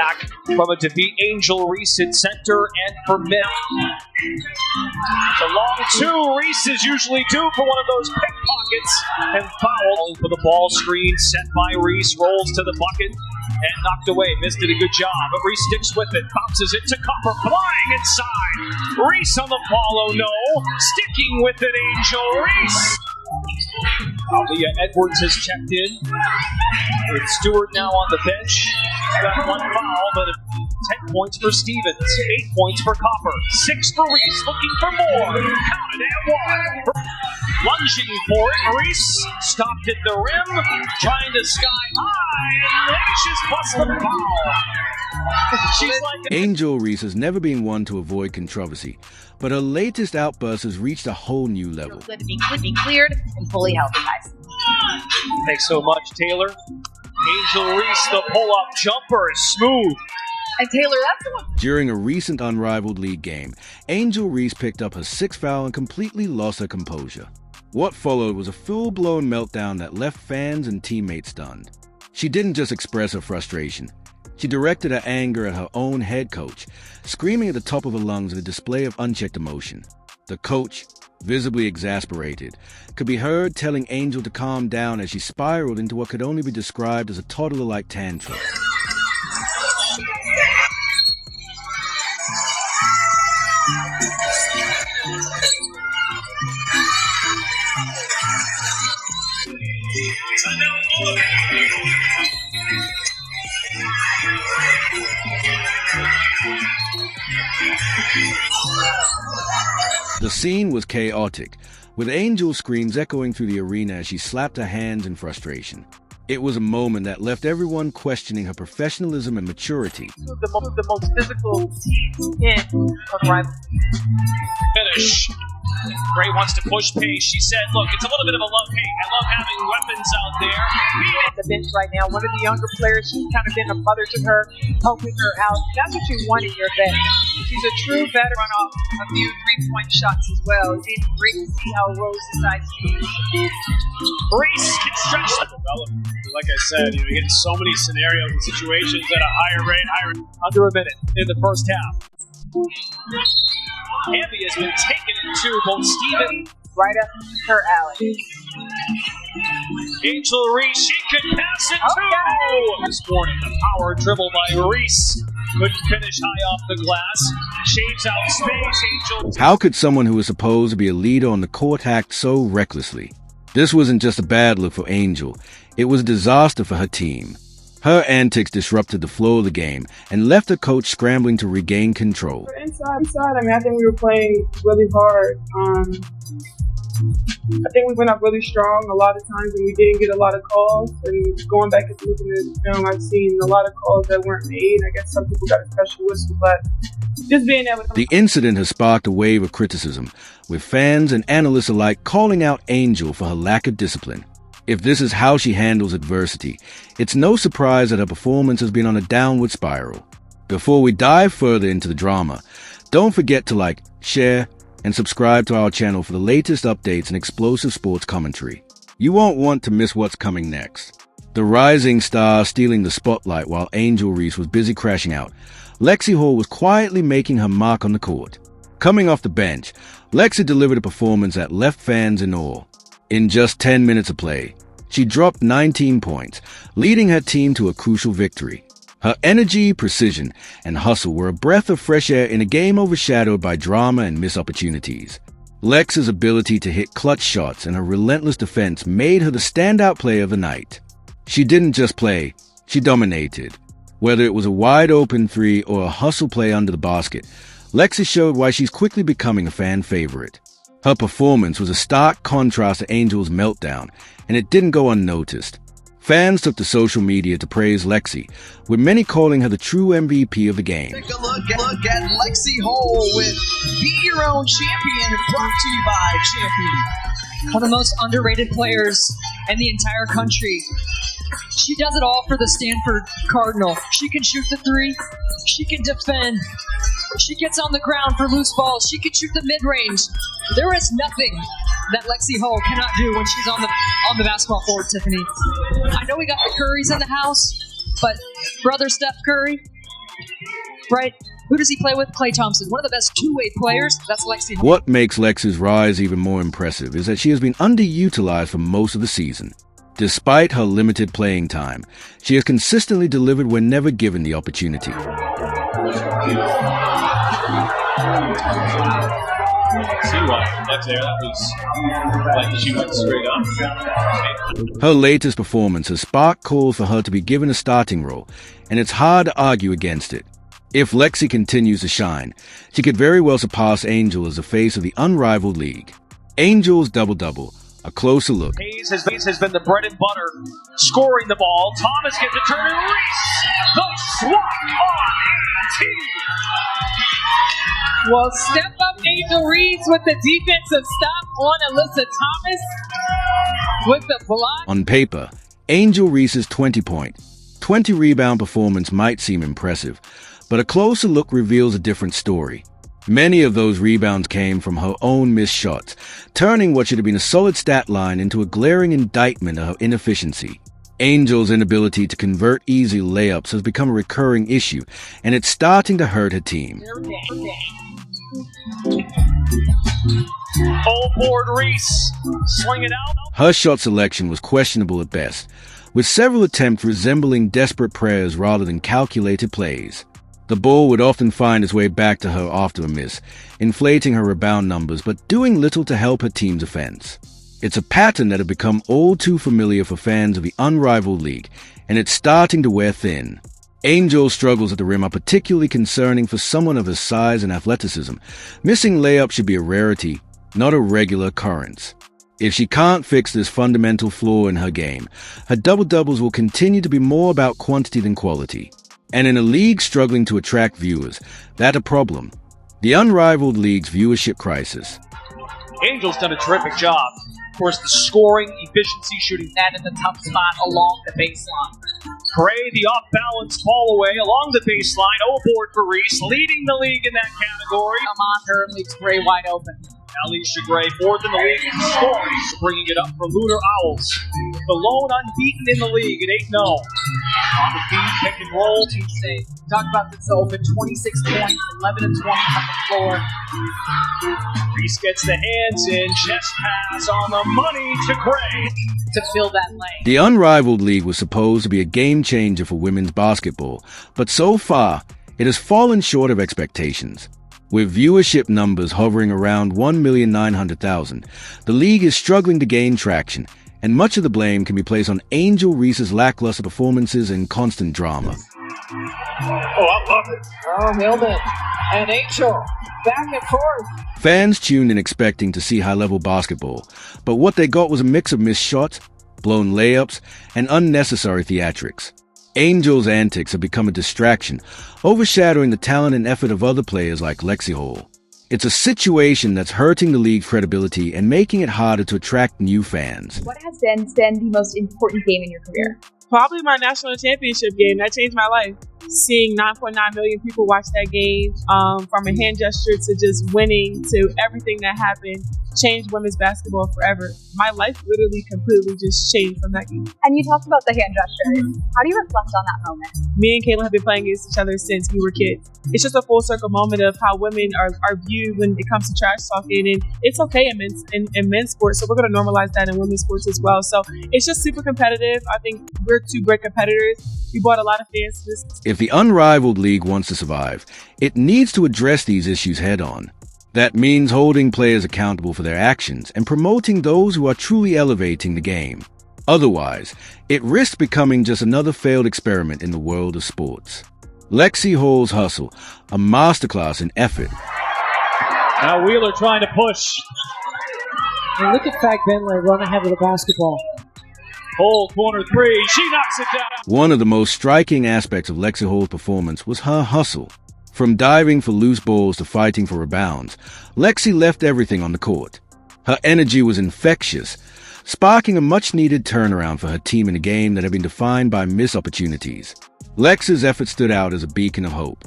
back from a defeat. Angel Reese at center and for mid. The long two. Reese is usually due for one of those pickpockets and foul for the ball screen set by Reese. Rolls to the bucket and knocked away. Missed it a good job, but Reese sticks with it. Bounces it to Copper, flying inside. Reese on the follow, no. Sticking with it, Angel Reese. Leah Edwards has checked in. With Stewart now on the bench. He's got one foul, but 10 points for Stevens, 8 points for Copper, 6 for Reese, looking for more. Counted and one. Lunging for it, Reese stopped at the rim, trying to sky high, and Leash plus the foul. She's like Angel Reese has never been one to avoid controversy, but her latest outburst has reached a whole new level. Good to be cleared and fully healthy, guys. Thanks so much, Taylor. Angel Reese, the pull-up jumper is smooth. And Taylor, that's the one. During a recent unrivaled league game, Angel Reese picked up her 6th foul and completely lost her composure. What followed was a full-blown meltdown that left fans and teammates stunned. She didn't just express her frustration. She directed her anger at her own head coach, screaming at the top of her lungs in a display of unchecked emotion. The coach, visibly exasperated, could be heard telling Angel to calm down as she spiraled into what could only be described as a toddler-like tantrum. The scene was chaotic, with Angel's screams echoing through the arena as she slapped her hands in frustration. It was a moment that left everyone questioning her professionalism and maturity. The most physical teams in unrivaled. Finish. Gray wants to push pace. She said, look, it's a little bit of a love-hate. I love having weapons out there. At the bench right now, one of the younger players, she's kind of been a mother to her, helping her out. That's what you want in your vet. She's a true veteran. Run off a few three-point shots as well. It's great to see how Rose decides to use. Reese can stretch the development. Like I said, you get so many scenarios and situations at a higher rate, under a minute in the first half. Abby has been taken into both Steven. Right up her alley. Angel Reese, she can pass it too! This morning, the power dribble by Reese. Couldn't finish high off the glass. Shaves out space, Angel. How could someone who was supposed to be a leader on the court act so recklessly? This wasn't just a bad look for Angel. It was a disaster for her team. Her antics disrupted the flow of the game and left the coach scrambling to regain control. Inside, I think we were playing really hard. I think we went up really strong a lot of times and we didn't get a lot of calls. And going back and looking at the film, I've seen a lot of calls that weren't made. I guess some people got a special whistle, but just being able to... The incident has sparked a wave of criticism, with fans and analysts alike calling out Angel for her lack of discipline. If this is how she handles adversity, it's no surprise that her performance has been on a downward spiral. Before we dive further into the drama, don't forget to like, share, and subscribe to our channel for the latest updates and explosive sports commentary. You won't want to miss what's coming next. The rising star stealing the spotlight while Angel Reese was busy crashing out, Lexi Hull was quietly making her mark on the court. Coming off the bench, Lexi delivered a performance that left fans in awe. In just 10 minutes of play, she dropped 19 points, leading her team to a crucial victory. Her energy, precision, and hustle were a breath of fresh air in a game overshadowed by drama and missed opportunities. Lex's ability to hit clutch shots and her relentless defense made her the standout player of the night. She didn't just play, she dominated. Whether it was a wide-open three or a hustle play under the basket, Lexi showed why she's quickly becoming a fan favorite. Her performance was a stark contrast to Angel's meltdown, and it didn't go unnoticed. Fans took to social media to praise Lexi, with many calling her the true MVP of the game. Take a look at Lexi Hull with Be Your Own Champion, brought to you by Champion. One of the most underrated players in the entire country. She does it all for the Stanford Cardinal. She can shoot the three. She can defend. She gets on the ground for loose balls. She can shoot the mid-range. There is nothing that Lexi Hull cannot do when she's on the basketball court, Tiffany. I know we got the Currys in the house, but brother Steph Curry, Right? Who does he play with? Klay Thompson. One of the best two-way players. That's Lexi Hull. What makes Lexi's rise even more impressive is that she has been underutilized for most of the season. Despite her limited playing time, she has consistently delivered whenever given the opportunity. She went straight up. Her latest performance has sparked calls for her to be given a starting role, and it's hard to argue against it. If Lexi continues to shine, she could very well surpass Angel as the face of the unrivaled league. Angel's double-double. A closer look. Hayes has been the bread and butter, scoring the ball. Thomas gets a turn, and Reese, the swat on 18. Well, step up Angel Reese with the defensive stop on Alyssa Thomas with the block. On paper, Angel Reese's 20-point, 20-rebound performance might seem impressive, but a closer look reveals a different story. Many of those rebounds came from her own missed shots, turning what should have been a solid stat line into a glaring indictment of her inefficiency. Angel's inability to convert easy layups has become a recurring issue, and it's starting to hurt her team. Full board Reese, sling it out. Her shot selection was questionable at best, with several attempts resembling desperate prayers rather than calculated plays. The ball would often find its way back to her after a miss, inflating her rebound numbers but doing little to help her team's offense. It's a pattern that had become all too familiar for fans of the unrivaled league, and it's starting to wear thin. Angel's struggles at the rim are particularly concerning for someone of her size and athleticism. Missing layups should be a rarity, not a regular occurrence. If she can't fix this fundamental flaw in her game, her double-doubles will continue to be more about quantity than quality. And in a league struggling to attract viewers, that's a problem. The unrivaled league's viewership crisis. Angel's done a terrific job. Of course, the scoring, efficiency, shooting that in the tough spot along the baseline. Gray, the off-balance fall away along the baseline. O-board for Reese, leading the league in that category. Come on her and leaves Gray wide open. Alicia Gray, fourth in the league in scoring, bringing it up for Lunar Owls. The lone unbeaten in the league at 8-0. On the feed, pick and roll. Team save. Talk about this open. 26 points, 11 and 20 on the floor. Reese gets the hands in, chest pass on the money to Gray. To fill that lane. The unrivaled league was supposed to be a game changer for women's basketball, but so far, it has fallen short of expectations. With viewership numbers hovering around 1,900,000, the league is struggling to gain traction, and much of the blame can be placed on Angel Reese's lackluster performances and constant drama. Oh, I love it. Oh, Hilden and Angel back and forth. Fans tuned in expecting to see high-level basketball, but what they got was a mix of missed shots, blown layups, and unnecessary theatrics. Angel's antics have become a distraction, overshadowing the talent and effort of other players like Lexi Hull. It's a situation that's hurting the league's credibility and making it harder to attract new fans. What has been the most important game in your career? Probably my national championship game. That changed my life. Seeing 9.9 million people watch that game, from a hand gesture to just winning to everything that happened, changed women's basketball forever. My life literally completely just changed from that game. And you talked about the hand gesture. How do you reflect on that moment? Me and Kayla have been playing against each other since we were kids. It's just a full circle moment of how women are viewed when it comes to trash talking, and it's okay in men's sports, so we're going to normalize that in women's sports as well. So it's just super competitive. I think we're two great competitors. We brought a lot of fans to this. If the unrivaled league wants to survive, it needs to address these issues head-on. That means holding players accountable for their actions and promoting those who are truly elevating the game. Otherwise, it risks becoming just another failed experiment in the world of sports. Lexi Hull's hustle, a masterclass in effort. Now Wheeler trying to push. And look at Fag Bentley run ahead of the basketball. Hull, corner three. She knocks it down. One of the most striking aspects of Lexi Hull's performance was her hustle. From diving for loose balls to fighting for rebounds, Lexi left everything on the court. Her energy was infectious, sparking a much-needed turnaround for her team in a game that had been defined by missed opportunities. Lexi's effort stood out as a beacon of hope.